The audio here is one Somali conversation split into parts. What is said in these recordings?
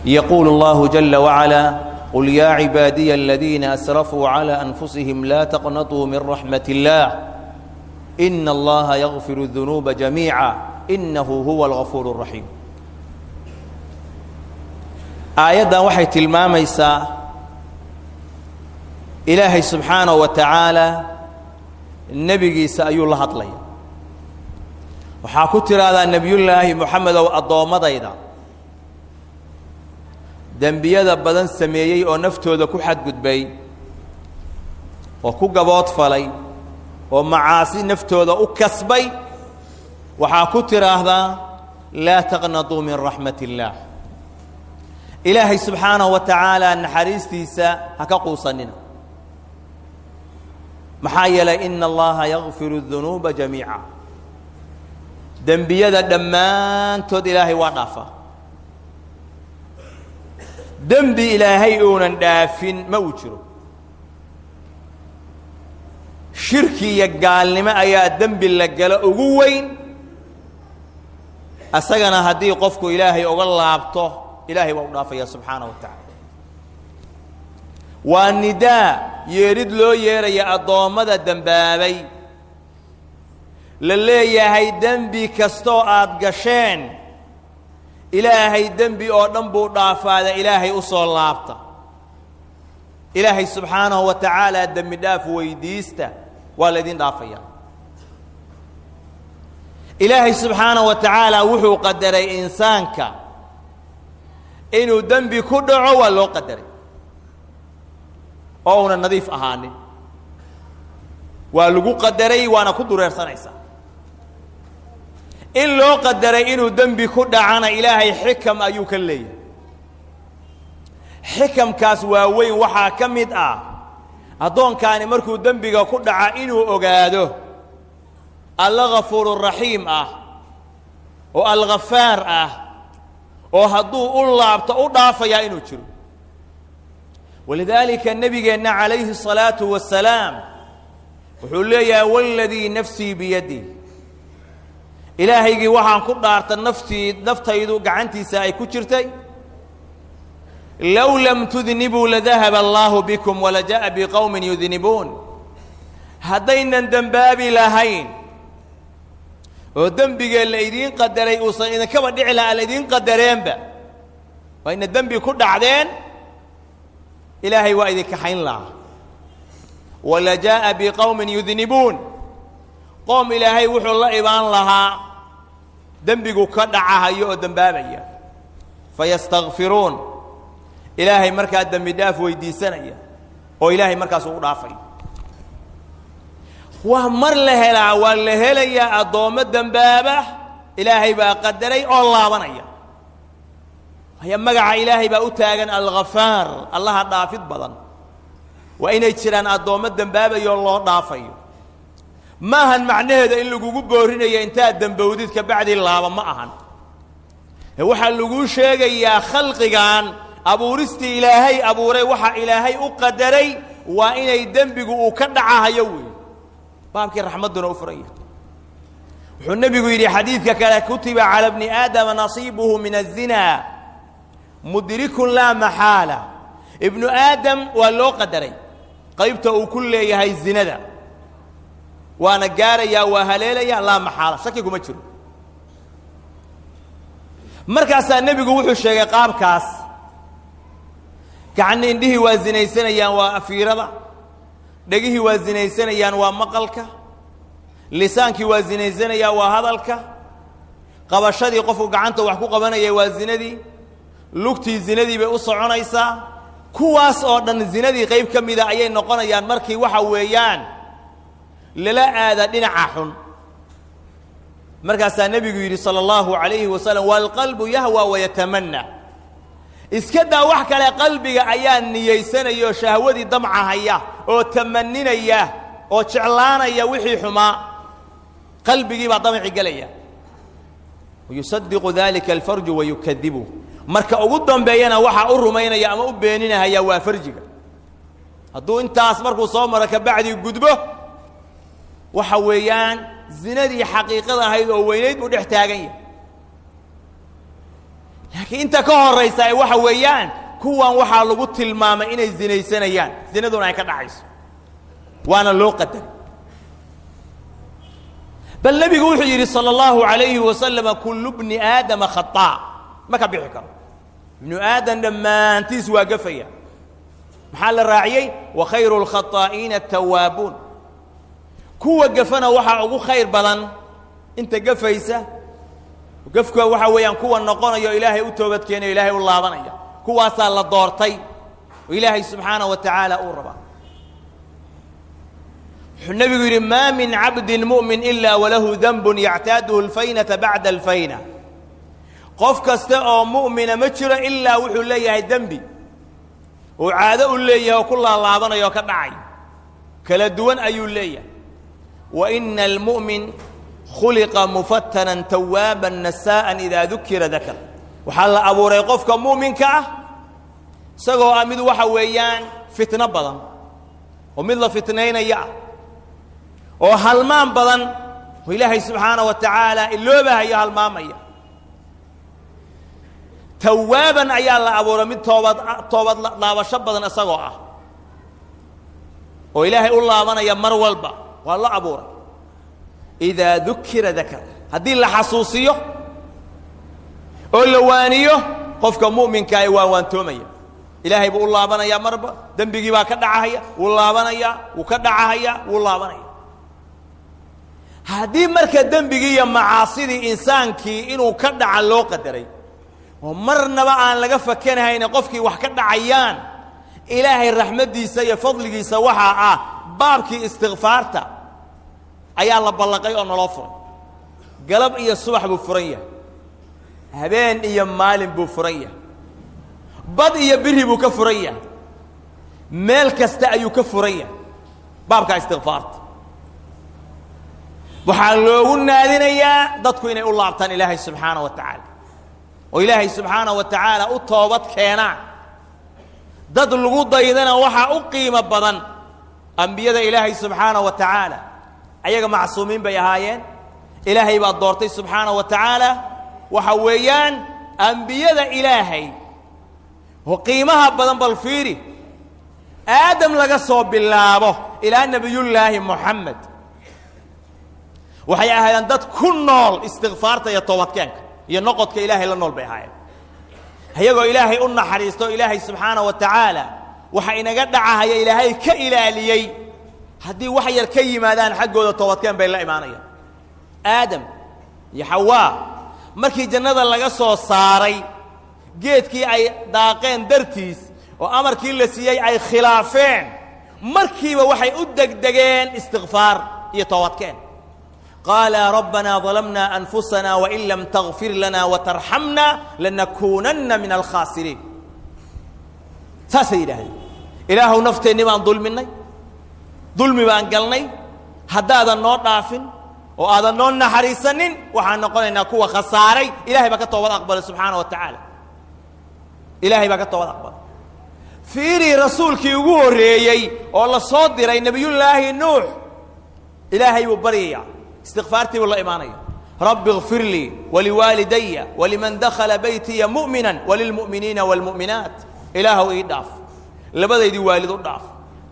يقول الله جل وعلا قل يا عبادي الذين أسرفوا على أنفسهم لا تقنطوا من رحمة الله إن الله يغفر الذنوب جميعا إنه هو الغفور الرحيم. آيات وحي تلماميسا إلهي سبحانه وتعالى النبي سأيو الله أطلي وحاكتر هذا النبي الله محمد وأضوام ضيدا دنبيada badan sameeyay oo naftooda ku xad gudbay oo ku gabood falay oo macaasi naftooda u kasbay waxa ku tiraahdaa la taqnatu min rahmatillah ilaahi subhanahu wa ta'ala naxariistiisa haka quusanina maxaa yeelay inna allaha yaghfiru dhunuba jamii'a dambiyada dhammaantood ilaahi waa dhaafa dambi ilaahay oonan dhaafin ma uu jiro shirki iyo gaalnimo ayaa dambi la galo ugu weyn asagana haddii qofku ilaahay uga laabto ilaahay waa u dhaafaya subxaanahu wa tacaala waa nidaa yeerid loo yeeraya addoommada dembaabay la leeyahay dembi kastoo aad gasheen ilaahay dembi oo dhan buu dhaafaada ilaahay u soo laabta ilaahay subxaanahu wa tacaala dembi dhaaf weydiista waa laydin dhaafaya ilaahay subxaanahu wa tacaala wuxuu qadaray insaanka inuu dembi ku dhaco waa loo qadaray oo una nadiif ahaanin waa lagu qadaray waana ku dureersanaysaa in loo qadaray inuu dembi ku dhacana ilaahay xikam ayuu ka leeyahay xikamkaas waaweyn waxaa ka mid ah addoonkaani markuu dembiga ku dhaca inuu ogaado alla ghafuuru raxiim ah oo alghafaar ah oo hadduu u laabto u dhaafayaa inuu jiro walidaalika nabigeenna calayhi الصalaaةu wasalaam wuxuu leeyahay waladii nafsii biyadih ilaahaygii waxaan ku dhaarta naftaydu gacantiisa ay ku jirtay low lam tudnibuu ladahaba allaahu bikum walaja'a biqowmin yudnibuun haddaynan dembaabi lahayn oo dembigee la idiin qadaray uusan idinkaba dhici lahaa laydiin qadareenba waa ina dembi ku dhacdeen ilaahay waa idin kaxayn lahaa walaja'a biqowmin yudnibuun qoom ilaahay wuxuu la ibaan lahaa dembigu ka dhacahayo oo dembaabaya fayastakfiruun ilaahay markaa dembi dhaaf weydiisanaya oo ilaahay markaas ugu dhaafay waa mar la helaa waa la helayaa addoommo dembaaba ilaahay baa qadaray oo laabanaya haya magaca ilaahay baa u taagan alghafaar allaha dhaafid badan waa inay jiraan addoommo dembaabayo loo dhaafayo maahan macnaheeda in lagugu boorinayo intaad dembowdid ka bacdi laaba ma ahan waxaa laguu sheegayaa khalqigan abuuristii ilaahay abuuray waxa ilaahay u qadaray waa inay dembigu uu ka dhacahayo wey baabkii raxmadduna u furaya wuxuu nebigu yidhi xadiidka kale kutiba cala bni aadama nasiibuhu min الzina mudrikun laa maxaala ibnu aadam waa loo qadaray qaybta uu ku leeyahay zinada waana gaarayaa waa haleelayaa laa maxaala shaki kuma jiro markaasaa nebigu wuxuu sheegay qaabkaas gacanna indhihii waa zinaysanayaan waa afiirada dhegihii waa zinaysanayaan waa maqalka lisaankii waa zinaysanayaa waa hadalka qabashadii qofku gacanta wax ku qabanayay waa zinadii lugtii zinadii bay u soconaysaa kuwaas oo dhan zinadii qayb ka mida ayay noqonayaan markii waxa weeyaan lala aada dhinaca xun markaasaa nebigu yidhi sala allahu calayhi wasalam waalqalbu yahwa wayatamanna iska daa wax kale qalbiga ayaa niyaysanaya oo shahwadii damcahaya oo tamaninaya oo jeclaanaya wixii xumaa qalbigii baa damaci gelaya wayusadiqu dalika alfarju wayukadibu marka ugu dambeeyana waxaa u rumaynaya ama u beeninahaya waa farjiga hadduu intaas markuu soo maro ka bacdii gudbo waxa weeyaan zinadii xaqiiqada ahayd oo weynayd buu dhex taagan yahay laakiin inta ka horeysa ay waxa weeyaan kuwan waxa lagu tilmaamay inay zinaysanayaan zinaduna ay ka dhacayso waana loo qadar bal nabigu wuxuu yiri sallallahu alayhi wa sallam kullu ibn aadam khata ma ka bixi karo ibn aadam dhammaantiis waa gafaya maxaa la raaciyay wa khayrul khata'in at-tawwabun kuwa gafana waxa ugu khayr badan inta gafaysa gafka waxa weeyaan kuwa noqonayo ilaahay u toobad keenay ilaahay u laabanaya kuwaasa la doortay oo ilaahay subhanahu wa ta'ala uu raba nabigu yiri ma min 'abdin mu'min illa wa lahu dhanbun ya'taduhu al-faynata ba'da al-fayna qof kasta oo mu'mina ma jiro illa wuxuu leeyahay dambi oo caado u leeyahay ku laabanayo ka dhacay kala duwan ayuu leeyahay wa innal mu'min khuliqa mufattanan tawwaban nasaan idha dhukira dhakar waxa la abuuray qofka mu'minka ah isagoo mid waxa weeyaan fitna badan oo mid la fitnaynaya oo halmaan badan oo ilaahay subhanahu wa ta'ala iloobahay halmaamaya tawwaban ayaa la abuuray mid toobad laabasho badan isagoo ah oo ilaahay u laabanaya mar walba waa la abuuray idha dhukira dhakar hadii la xasuusiyo oo la waaniyo qofka mu'minka ay waantoomaya ilaahay buu u laabanaya marba dambigi baa ka dhacaya uu laabanaya uu ka dhacaya uu laabanaya hadii marka dambigi iyo macaasidii insaankii inuu ka dhaca loo qadaray oo marnaba aan laga fakanahayn qofkii wax ka dhacayaan ilaahay raxmadiisa iyo fadligiisa waxa ah baabkii istighfaarta ayaa la balaqay oo nolol furay galab iyo subax buu furan yahay habeen iyo maalin buu furan yahay bad iyo biri buu ka furan yahay meel kasta ayuu ka furan yahay baabka istighfaarta waxa loogu naadinayaa dadku inay u laabtaan ilaahay subhanahu wa ta'ala oo ilaahay subhanahu wa ta'ala u toobad keenaa dad lagu daydana waxa u qiimo badan anbiyada ilaahay subhanahu wa ta'ala ayaga macsuumiin bay ahaayeen ilaahay baa doortay subhanahu wa ta'ala waxa weeyaan anbiyada ilaahay oo qiimaha badan bal fiiri aadam laga soo bilaabo ilaa nabiyullaahi muhammad waxay ahaayeen dad ku nool istighfaarta iyo toobadkeenka iyo noqodka ilaahay la nool bay ahaayeen hayagoo ilaahay u naxariisto ilaahay subhanahu wa ta'ala waxa inaga dhacaya ilaahay ka ilaaliyay haddii wax yar ka yimaadaan xaggooda toobadkeen bay la imaanayaan aadam iyo xawaa markii jannada laga soo saaray geedkii ay daaqeen dartiis oo amarkii la siiyay ay khilaafeen markiiba waxay u degdegeen istighfaar iyo toobadkeen قال ربنا ظلمنا أنفسنا وإن لم تغفر لنا وترحمنا لنكونن من الخاسرين سيدي إله نفتني ما ظلمني ظلمي بان قلني هذا النور نافن وهذا النور نحريسن وحنا قلنا كوا خساري إلهي بك توبة أقبل سبحانه وتعالى إلهي بك توبة أقبل فيري رسولك يقول ريي والله صدر نبي الله نوح إلهي وبريع استغفارتي والله إيماني رب اغفر لي ولوالدي ولمن دخل بيتي مؤمنا وللمؤمنين والمؤمنات إلهه إيداف لبدا يدي والد أضعف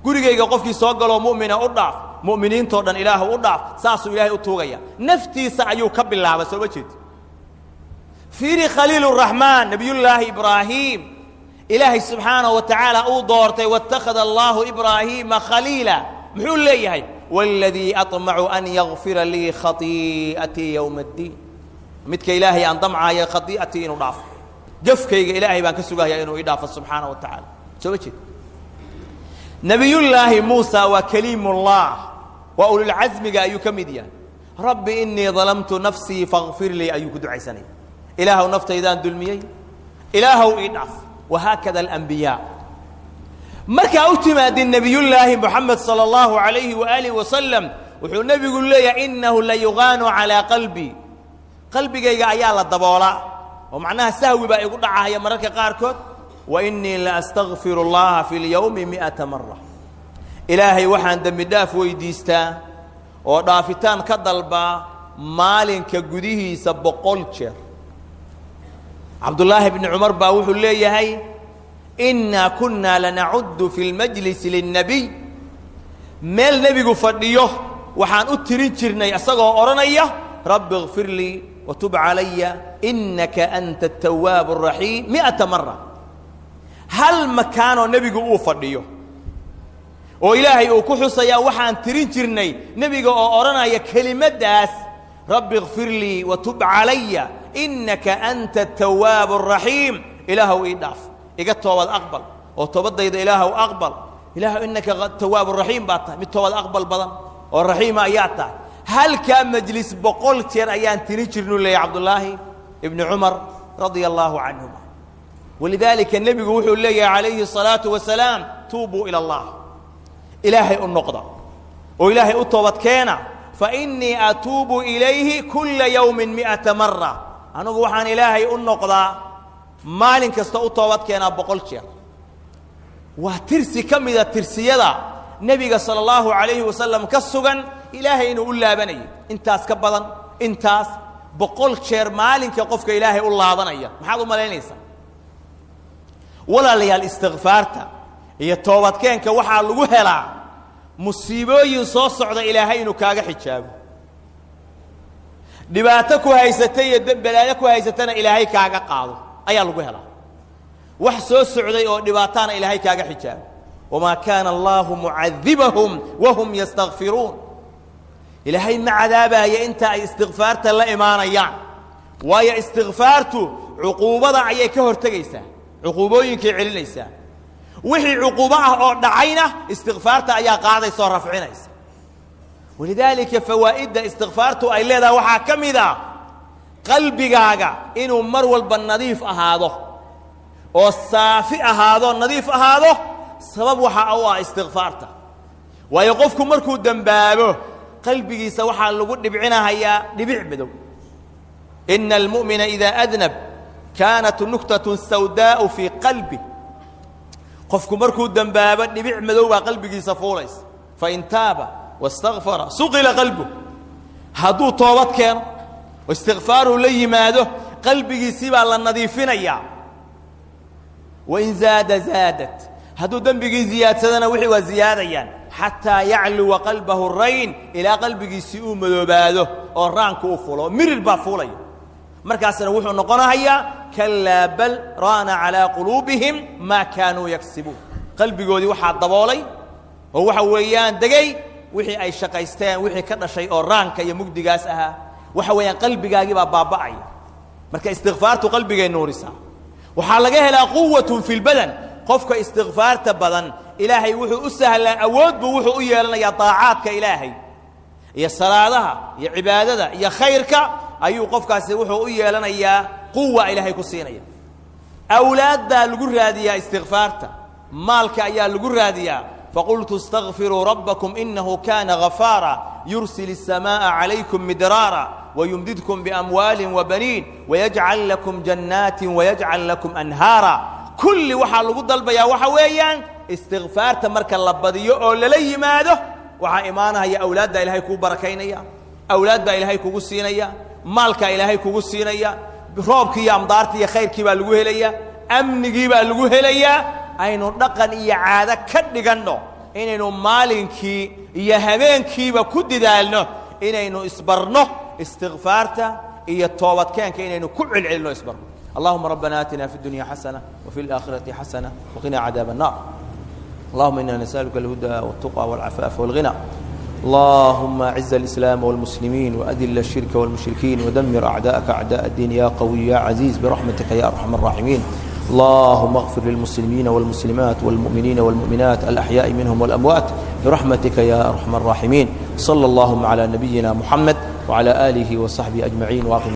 قريقا قفكي سوقلوا مؤمنا أضعف مؤمنين طردن إلهه أضعف ساسو إلهي أتوغيا نفتي سعيو كب الله بس وجد فيري خليل الرحمن نبي الله إبراهيم إلهي سبحانه وتعالى أودورتي واتخذ الله إبراهيم خليلا محول لي هاي والذي أطمع أن يغفر لي خطيئتي يوم الدين متك إلهي أن ضمع يا خطيئتي إنه ضعف جفك إلهي بان كسوغا إنه إضافة سبحانه وتعالى سويت نبي الله موسى وكليم الله وأولي العزم أيو كمديان رب إني ظلمت نفسي فاغفر لي أيو كدعي سني إله نفت إذا دلمي إله إضعف وهكذا الأنبياء marka u timaadin nabiyullaahi muhammad sallallahu alayhi wa alihi wa sallam wuxuu nabigu leeyahay innahu la yughanu ala qalbi qalbigayga ayaa la daboola oo macnaha sahwi baa igu dhacaya mararka qaar kood wa inni la astaghfirullaha fil yawmi 100 marra ilaahay waxaan dambi dhaaf weydiistaa oo dhaafitaan ka dalba maalinka gudihiisa 100 jeer عبد الله بن عمر باوح اللي إنا كنا لنعد في المجلس للنبي مال نبي فديه وحان أترين جرني أسقى أرنيه رب اغفر لي وتب علي إنك أنت التواب الرحيم 100 مرة. هل مكان النبي فديه وإلهي وكحص يا وحان ترين جرني نبي أرنيه كلمة داس رب اغفر لي وتب علي إنك أنت التواب الرحيم. إلهه إداف إجت توبة أقبل وتوبة يد إلهه أقبل إله إنك التواب الرحيم باته متوبة أقبل بدن والرحيم أياته. هل كان مجلس بقول تير أيان تنيجرن لي عبد الله ابن عمر رضي الله عنهما. ولذلك النبي يقول لي عليه الصلاة والسلام توبوا إلى الله إلهي النقضة وإلهي التوبة كان فإني أتوب إليه كل يوم 100 مرة. أنا وحان إلهي النقضة مالين كستا التوبة كان بقول تير وترسي كم إذا ترسي نبي صلى الله عليه وسلم كسجن إلهي إنه أولى بني إنتاس كبدن إنتاس بقول شير مالين كقفك إلهي أولى بني ما حد ما لينيسا ولا لي الاستغفارته هي التوبة كان كوحى لجوهلا مصيبة ينصص على إلهي إنه كاجح حجاب دباتك وهيستي بلايك وهيستنا إلهي كاجح قاضي أي لجوهلا وحسوس على أو دباتنا إلهي كاجح حجاب وما كان الله معذبهم وهم يستغفرون. إلهي مع عذابه يا أنت استغفارت لا إيمانا يعني ويا استغفارته عقوبة عيه كهرتجيسا عقوبوينك علنيسا وحي عقوبة دعينا استغفارته أيا قاعدة يصرف عنيسا. ولذلك فوائد استغفارته أي لذا وحا كمذا قلبي قاقع إنه مروى البنظيف أهاده والصافي أهاده النظيف أهاده سبب وحا أوا استغفارته ويقفكم مركو دنبابه قلبي سوحا لقد دبعنا هيا دبع بدو. إن المؤمن إذا أذنب كانت نكتة سوداء في قلبه قفكم مركو دنبابه دبع مدو قلبي سفوليس فإن تاب واستغفر سقل قلبه هدو طوبت كان واستغفاره لي ماده قلبي سيبا للنظيفين إياه وإن زادت هدو دنبي زيادة سدنا وحي وزيادة يعني حتى يعلو قلبه الرين إلى قلبه سيئو مدوباده وران كوفولو مرر بافولي مركاسنا وحو نقونا هيا كلا بل ران على قلوبهم ما كانوا يكسبون. قلبي قودي وحا الضبولي ووحا ويان دقي وحي أي شقايستان وحي كنا شيء وران كي مقدي قاسها وحا ويان قلبي قاقبا بابعي مركا استغفارته قلبي نورسا وحالقها لا قوة في البدن قفك استغفارته بدن إلهي وحو أسهل أود بوحو إيالنا يا طاعاتك إلهي يا صلاة يا عبادة يا خيرك أيو قفك وحو إيالنا يا قوة إلهي كسينا أولاد دا لقراديا استغفارته مالك أيا لقراديا فقلت استغفروا ربكم إنه كان غفارا يرسل السماء عليكم مدرارا ويمددكم بأموال وبنين ويجعل لكم جنات ويجعل لكم أنهارا. كل وحا لقد البيا وحويا استغفار تمرك اللبضي أولا لي ماذا وحا إيمانها يا أولاد دا إلهي كو بركينيا أولاد دا إلهي كو قسينيا مالك إلهي كو قسينيا روبك يا أمدارتي يا خيرك بالقوه ليا أمنك بالقوه ليا أينو دقن إيا عادة كدقنو إنينو مالك إيا همينك بكد دالنو إنينو إصبرنو استغفارته إيا التوبة كان إنينو كل العلم إصبرنو. اللهم ربنا آتنا في الدنيا حسنة وفي الآخرة حسنة وقنا عذاب النار. اللهم إنا نسألك الهدى والتقى والعفاف والغنى. اللهم أعز الإسلام والمسلمين وأذل الشرك والمشركين ودمر أعداءك أعداء الدين يا قوي يا عزيز برحمتك يا أرحم الراحمين. اللهم اغفر للمسلمين والمسلمات والمؤمنين والمؤمنات الأحياء منهم والأموات برحمتك يا أرحم الراحمين. صلى الله على نبينا محمد وعلى آله وصحبه أجمعين.